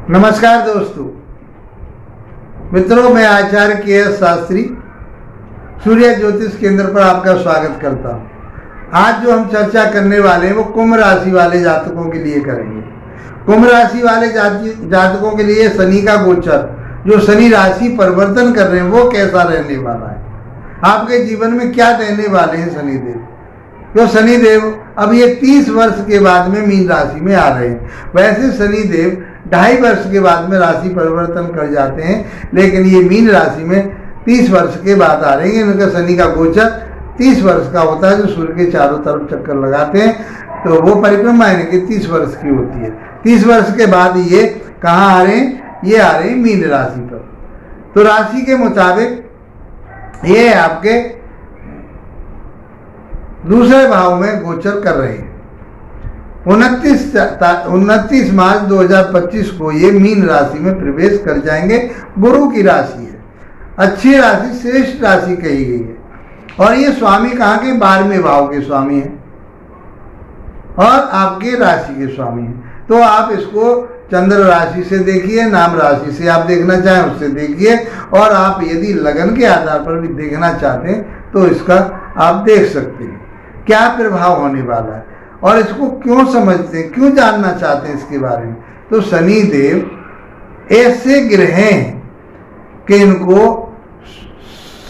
नमस्कार दोस्तों मित्रों, मैं आचार्य के.एस. शास्त्री सूर्य ज्योतिष केंद्र पर आपका स्वागत करता हूं। आज जो हम चर्चा करने वाले हैं वो कुंभ राशि वाले जातकों के लिए करेंगे। कुंभ राशि वाले जातकों के लिए शनि का गोचर, जो शनि राशि परिवर्तन कर रहे हैं, वो कैसा रहने वाला है, आपके जीवन में क्या देने वाले हैं शनिदेव। तो शनिदेव अब ये 30 वर्ष के बाद में मीन राशि में आ रहे हैं। वैसे शनिदेव 2.5 वर्ष के बाद में राशि परिवर्तन कर जाते हैं, लेकिन ये मीन राशि में 30 वर्ष के बाद आ रहे हैं। इनका शनि का गोचर 30 वर्ष का होता है, जो सूर्य के चारों तरफ चक्कर लगाते हैं, तो वो परिक्रमा इनकी 30 वर्ष की होती है। 30 वर्ष के बाद ये कहाँ आ रहे हैं? ये आ रहे हैं मीन राशि पर। तो राशि के मुताबिक ये आपके दूसरे भाव में गोचर कर रहे हैं। 29 मार्च 2025 को ये मीन राशि में प्रवेश कर जाएंगे। गुरु की राशि है, अच्छी राशि, श्रेष्ठ राशि कही गई है। और ये स्वामी कहाँ के? 12वें भाव के स्वामी हैं और आपके राशि के स्वामी हैं। तो आप इसको चंद्र राशि से देखिए, नाम राशि से आप देखना चाहें उससे देखिए, और आप यदि लगन के आधार पर भी देखना चाहते हैं तो इसका आप देख सकते हैं क्या प्रभाव होने वाला है और इसको क्यों समझते हैं, क्यों जानना चाहते हैं इसके बारे में। तो शनि देव ऐसे ग्रह हैं कि इनको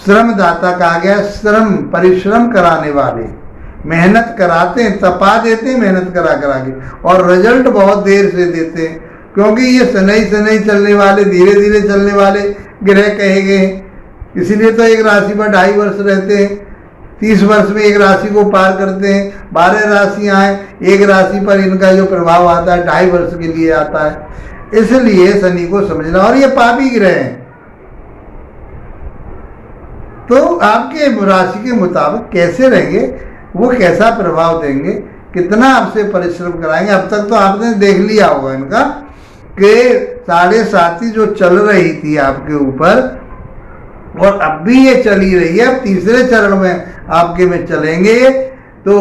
श्रमदाता कहा गया, श्रम परिश्रम कराने वाले, मेहनत कराते हैं, तपा देते हैं मेहनत करा के, और रिजल्ट बहुत देर से देते हैं, क्योंकि ये शनि चलने वाले, धीरे धीरे चलने वाले ग्रह कहे गए हैं। इसीलिए तो एक राशि पर 2.5 वर्ष रहते हैं, 30 वर्ष में एक राशि को पार करते हैं। 12 राशियां हैं, एक राशि पर इनका जो प्रभाव आता है 2.5 वर्ष के लिए आता है। इसलिए शनि को समझना, और ये पापी ग्रह हैं, तो आपके राशि के मुताबिक कैसे रहेंगे, वो कैसा प्रभाव देंगे, कितना आपसे परिश्रम कराएंगे। अब तक तो आपने देख लिया होगा इनका कि 7.5 जो चल रही थी आपके ऊपर, और अब भी ये चली रही है। अब तीसरे चरण में आपके में चलेंगे। तो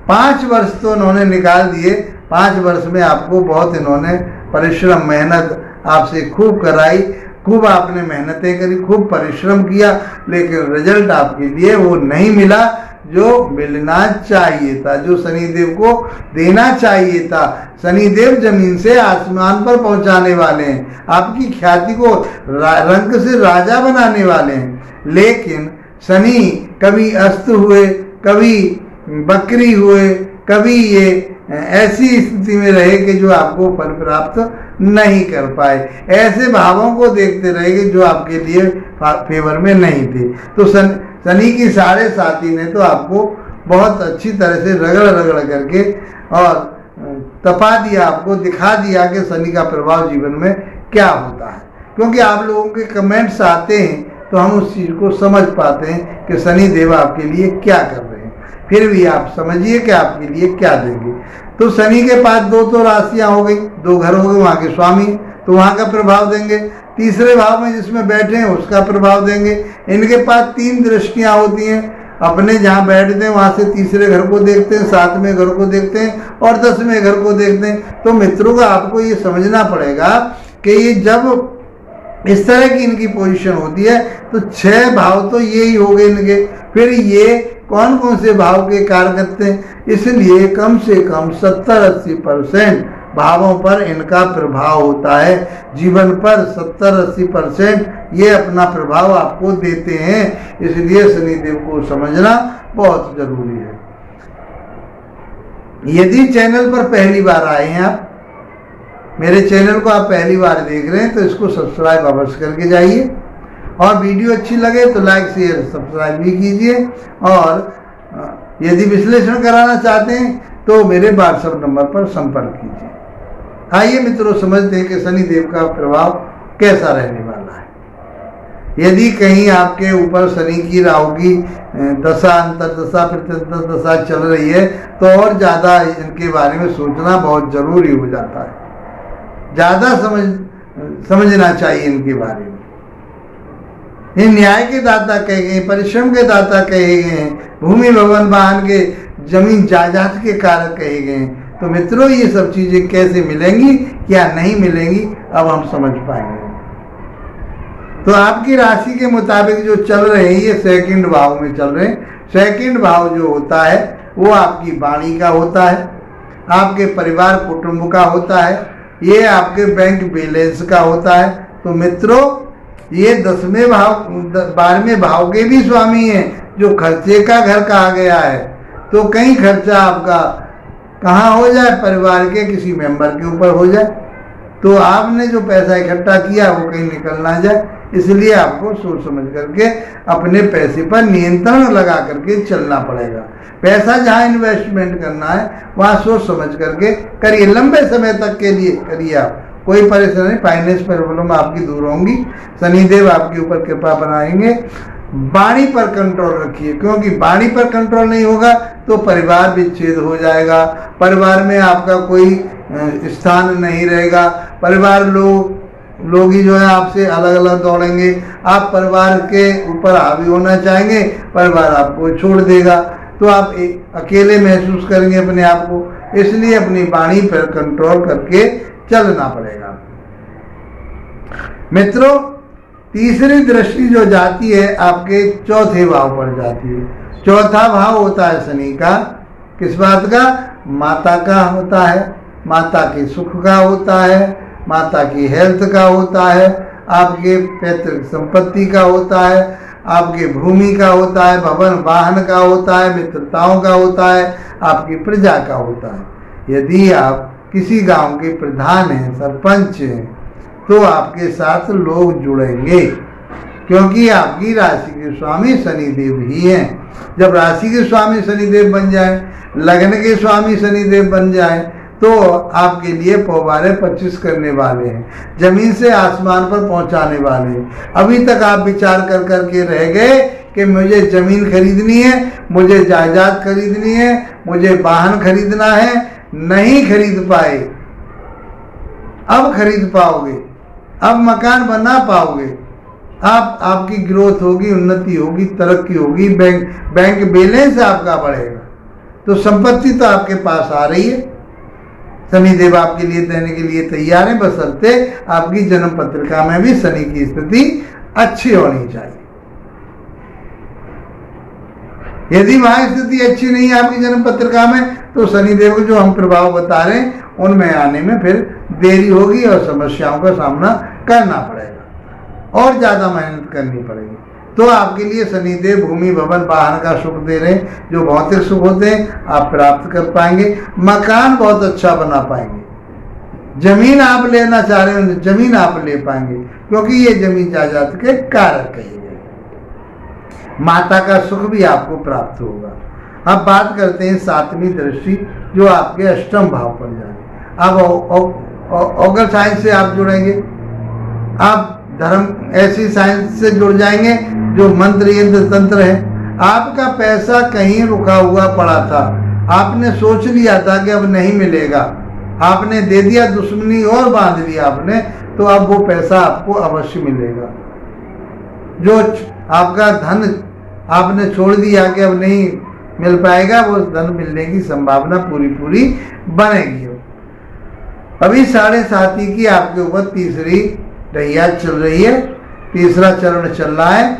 5 वर्ष तो इन्होंने निकाल दिए। 5 वर्ष में आपको बहुत इन्होंने परिश्रम, मेहनत आपसे खूब कराई, खूब आपने मेहनतें करी, खूब परिश्रम किया, लेकिन रिजल्ट आपके लिए वो नहीं मिला जो मिलना चाहिए था, जो शनिदेव को देना चाहिए था। शनिदेव जमीन से आसमान पर पहुंचाने वाले हैं, आपकी ख्याति को रंग से राजा बनाने वाले हैं। लेकिन शनि कभी अस्त हुए, कभी बकरी हुए, कभी ये ऐसी स्थिति में रहे कि जो आपको फल प्राप्त नहीं कर पाए। ऐसे भावों को देखते रहेंगे जो आपके लिए फेवर में नहीं थे। तो शनि की 7.5 ने तो आपको बहुत अच्छी तरह से रगड़ करके और तपा दिया, आपको दिखा दिया कि शनि का प्रभाव जीवन में क्या होता है। क्योंकि आप लोगों के कमेंट्स आते हैं तो हम उस चीज़ को समझ पाते हैं कि शनि देव आपके लिए क्या कर रहे हैं। फिर भी आप समझिए कि आपके लिए क्या देंगे। तो शनि के पास 2 तो राशियां हो गई, 2 घर हो गए, वहाँ के स्वामी, तो वहाँ का प्रभाव देंगे। तीसरे भाव में जिसमें बैठे हैं उसका प्रभाव देंगे। इनके पास 3 दृष्टियां होती हैं, अपने जहाँ बैठते हैं वहाँ से तीसरे घर को देखते हैं, 7वें घर को देखते हैं और 10वें घर को देखते हैं। तो मित्रों का आपको ये समझना पड़ेगा कि ये जब इस तरह की इनकी पोजीशन होती है तो 6 भाव तो यही हो गए इनके। फिर ये कौन कौन से भाव के कार्य करते हैं, इसलिए कम से कम 70-80% भावों पर इनका प्रभाव होता है। जीवन पर 70-80% ये अपना प्रभाव आपको देते हैं। इसलिए शनिदेव को समझना बहुत जरूरी है। यदि चैनल पर पहली बार आए हैं आप, मेरे चैनल को आप पहली बार देख रहे हैं, तो इसको सब्सक्राइब अवश्य करके जाइए, और वीडियो अच्छी लगे तो लाइक शेयर सब्सक्राइब भी कीजिए। और यदि विश्लेषण कराना चाहते हैं तो मेरे व्हाट्सएप नंबर पर संपर्क कीजिए। आइए मित्रों, समझते हैं कि शनिदेव का प्रभाव कैसा रहने वाला है। यदि कहीं आपके ऊपर शनि की राहु की दशा, अंतर्दशा, प्रत्यंतर्दशा चल रही है तो और ज़्यादा इनके बारे में सोचना बहुत ज़रूरी हो जाता है। ज़्यादा समझना चाहिए इनके बारे में। ये न्याय के दाता कहे गए, परिश्रम के दाता कहे गए हैं, भूमि भवन वाहन के जमीन जायदाद के कारक कहे गए हैं। तो मित्रों, ये सब चीजें कैसे मिलेंगी, क्या नहीं मिलेंगी, अब हम समझ पाएंगे। तो आपकी राशि के मुताबिक जो चल रहे हैं, ये सेकंड भाव में चल रहे हैं। सेकंड भाव जो होता है वो आपकी वाणी का होता है, आपके परिवार कुटुंब का होता है, ये आपके बैंक बैलेंस का होता है। तो मित्रों, ये 10वें भाव 12वें भाव के भी स्वामी हैं, जो खर्चे का घर कहा गया है। तो कहीं खर्चा आपका कहाँ हो जाए, परिवार के किसी मेंबर के ऊपर हो जाए, तो आपने जो पैसा इकट्ठा किया वो कहीं निकल ना जाए। इसलिए आपको सोच समझ करके अपने पैसे पर नियंत्रण लगा करके चलना पड़ेगा। पैसा जहाँ इन्वेस्टमेंट करना है वहाँ सोच समझ करके करिए, लंबे समय तक के लिए करिए। आप कोई परेशानी, फाइनेंस प्रॉब्लम आपकी दूर होंगी, शनिदेव आपके ऊपर कृपा बनाएंगे। वाणी पर कंट्रोल रखिए, क्योंकि वाणी पर कंट्रोल नहीं होगा तो परिवार विच्छेद हो जाएगा, परिवार में आपका कोई स्थान नहीं रहेगा, परिवार लोग ही जो है आपसे अलग अलग दौड़ेंगे। आप परिवार के ऊपर हावी होना चाहेंगे, परिवार आपको छोड़ देगा, तो आप अकेले महसूस करेंगे अपने आप को। इसलिए अपनी वाणी पर कंट्रोल करके चलना पड़ेगा। मित्रों, तीसरी दृष्टि जो जाती है आपके चौथे भाव पर जाती है। चौथा भाव होता है शनि का, किस बात का, माता का होता है, माता के सुख का होता है, माता की हेल्थ का होता है, आपके पैतृक संपत्ति का होता है, आपके भूमि का होता है, भवन वाहन का होता है, मित्रताओं का होता है, आपकी प्रजा का होता है। यदि आप किसी गांव के प्रधान हैं, सरपंच हैं, तो आपके साथ लोग जुड़ेंगे, क्योंकि आपकी राशि के स्वामी शनिदेव ही हैं। जब राशि के स्वामी शनिदेव बन जाए, लग्न के स्वामी शनिदेव बन जाए, तो आपके लिए पौवारे 25 करने वाले हैं, जमीन से आसमान पर पहुंचाने वाले हैं। अभी तक आप विचार कर करके रह गए कि मुझे जमीन खरीदनी है, मुझे जायदाद खरीदनी है, मुझे वाहन खरीदना है, नहीं खरीद पाए। अब खरीद पाओगे, अब मकान बना पाओगे, आपकी ग्रोथ होगी, उन्नति होगी, तरक्की होगी, बैंक बैलेंस आपका बढ़ेगा। तो संपत्ति तो आपके पास आ रही है, शनिदेव आपके लिए देने के लिए तैयार है, बशर्ते आपकी जन्म पत्रिका में भी शनि की स्थिति अच्छी होनी चाहिए। यदि वहां स्थिति अच्छी नहीं है आपकी जन्म पत्रिका में, तो शनिदेव को जो हम प्रभाव बता रहे हैं उनमें आने में फिर देरी होगी और समस्याओं का सामना करना पड़ेगा और ज्यादा मेहनत करनी पड़ेगी। तो आपके लिए शनिदेव भूमि भवन वाहन का सुख दे रहे हैं, जो भौतिक सुख होते हैं आप प्राप्त कर पाएंगे, मकान बहुत अच्छा बना पाएंगे, जमीन आप लेना चाह रहे हो जमीन आप ले पाएंगे, क्योंकि ये जमीन जायदाद के कारक कहे गए। माता का सुख भी आपको प्राप्त होगा। अब बात करते हैं 7वीं दृष्टि, जो आपके अष्टम भाव पर जा रही। अब ऑगल साइंस से आप जुड़ेंगे, आप धर्म ऐसी साइंस से जुड़ जाएंगे जो मंत्र यंत्र तंत्र है। आपका पैसा कहीं रुका हुआ पड़ा था, आपने सोच लिया था कि अब नहीं मिलेगा, आपने दे दिया, दुश्मनी और बांध लिया आपने, तो अब वो पैसा आपको अवश्य मिलेगा। जो आपका धन आपने छोड़ दिया कि अब नहीं मिल पाएगा, वो धन मिलने की संभावना पूरी बनेगी। अभी 7.5 की आपके ऊपर तीसरी ढैया चल रही है, तीसरा चरण चल रहा है,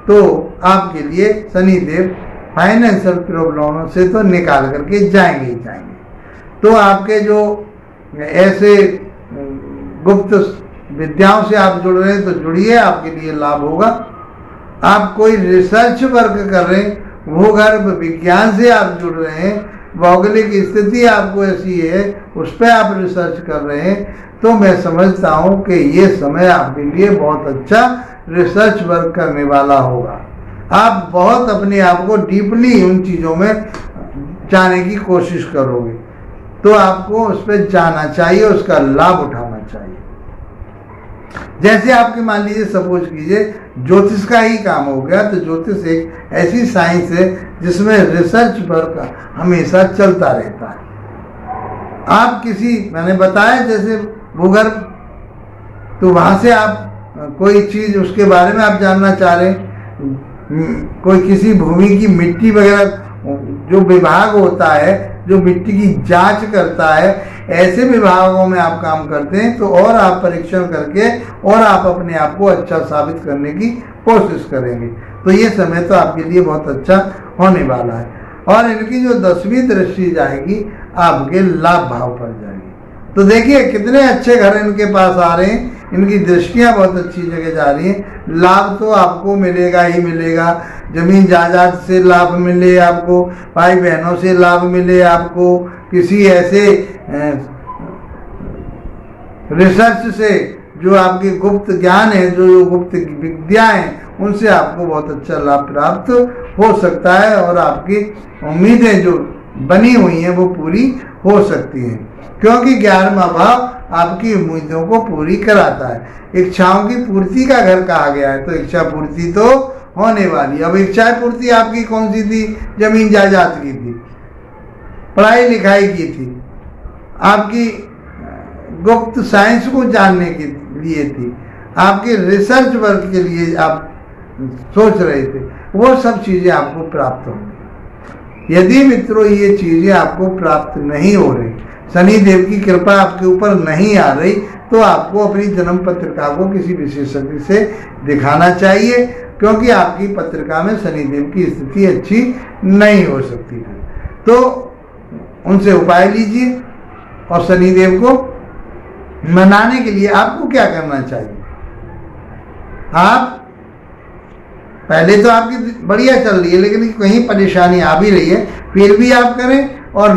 तो आपके लिए शनिदेव फाइनेंशियल प्रॉब्लमों से तो निकाल करके जाएंगे ही जाएंगे। तो आपके जो ऐसे गुप्त विद्याओं से आप जुड़ रहे हैं तो जुड़िए, आपके लिए लाभ होगा। आप कोई रिसर्च वर्क कर रहे हैं, भूगर्भ विज्ञान से आप जुड़ रहे हैं, भौगोलिक स्थिति आपको ऐसी है उस पर आप रिसर्च कर रहे हैं, तो मैं समझता हूँ कि ये समय आपके लिए बहुत अच्छा रिसर्च वर्क करने वाला होगा। आप बहुत अपने आप को डीपली उन चीज़ों में जाने की कोशिश करोगे, तो आपको उस पर जाना चाहिए, उसका लाभ उठाना चाहिए। जैसे आपके मान लीजिए सपोज कीजिए ज्योतिष का ही काम हो गया, तो ज्योतिष एक ऐसी साइंस है जिसमें रिसर्च वर्क हमेशा चलता रहता है। आप मैंने बताया जैसे भूगर्भ, तो वहां से आप कोई चीज़ उसके बारे में आप जानना चाह रहे हैं, कोई किसी भूमि की मिट्टी वगैरह, जो विभाग होता है जो मिट्टी की जांच करता है, ऐसे विभागों में आप काम करते हैं तो और आप परीक्षण करके और आप अपने आप को अच्छा साबित करने की कोशिश करेंगे। तो ये समय तो आपके लिए बहुत अच्छा होने वाला है। और इनकी जो 10वीं दृष्टि जाएगी आपके लाभ भाव पर जाएगी। तो देखिए कितने अच्छे घर इनके पास आ रहे हैं, इनकी दृष्टियां बहुत अच्छी जगह जा रही हैं। लाभ तो आपको मिलेगा ही मिलेगा, जमीन जायदाद से लाभ मिले आपको, भाई बहनों से लाभ मिले आपको, किसी ऐसे रिसर्च से जो आपके गुप्त ज्ञान है, जो गुप्त विद्या है, उनसे आपको बहुत अच्छा लाभ प्राप्त हो सकता है और आपकी उम्मीदें जो बनी हुई हैं वो पूरी हो सकती हैं, क्योंकि 11वां भाव आपकी उम्मीदों को पूरी कराता है। इच्छाओं की पूर्ति का घर कहा गया है, तो इच्छा पूर्ति तो होने वाली। अब इच्छा पूर्ति आपकी कौन सी थी? जमीन जायदाद की थी, पढ़ाई लिखाई की थी, आपकी गुप्त साइंस को जानने के लिए थी, आपके रिसर्च वर्क के लिए आप सोच रहे थे, वो सब चीज़ें आपको प्राप्त होंगी। यदि मित्रों ये चीज़ें आपको प्राप्त नहीं हो रही, शनि देव की कृपा आपके ऊपर नहीं आ रही, तो आपको अपनी जन्म पत्रिका को किसी विशेषज्ञ से दिखाना चाहिए, क्योंकि आपकी पत्रिका में शनि देव की स्थिति अच्छी नहीं हो सकती है। तो उनसे उपाय लीजिए और शनि देव को मनाने के लिए आपको क्या करना चाहिए? आप पहले तो आपकी बढ़िया चल रही है, लेकिन कहीं परेशानी आ भी रही है, फिर भी आप करें, और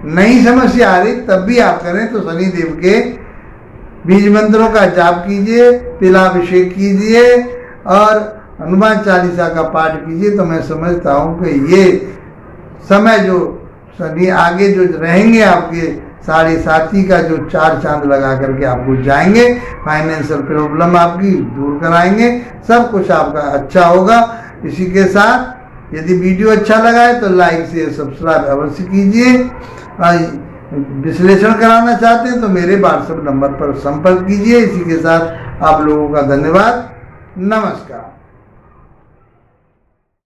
नई समस्या आ रही तब भी आप करें, तो शनि देव के बीज मंत्रों का जाप कीजिए, तिलाभिषेक कीजिए और हनुमान चालीसा का पाठ कीजिए। तो मैं समझता हूँ कि ये समय जो शनि आगे जो रहेंगे आपके 7.5 का जो 4 चांद लगा करके आपको जाएंगे, फाइनेंशियल प्रॉब्लम आपकी दूर कराएंगे, सब कुछ आपका अच्छा होगा। इसी के साथ यदि वीडियो अच्छा लगा है तो लाइक शेयर सब्सक्राइब अवश्य कीजिए। विश्लेषण कराना चाहते हैं तो मेरे व्हाट्सएप नंबर पर संपर्क कीजिए। इसी के साथ आप लोगों का धन्यवाद, नमस्कार।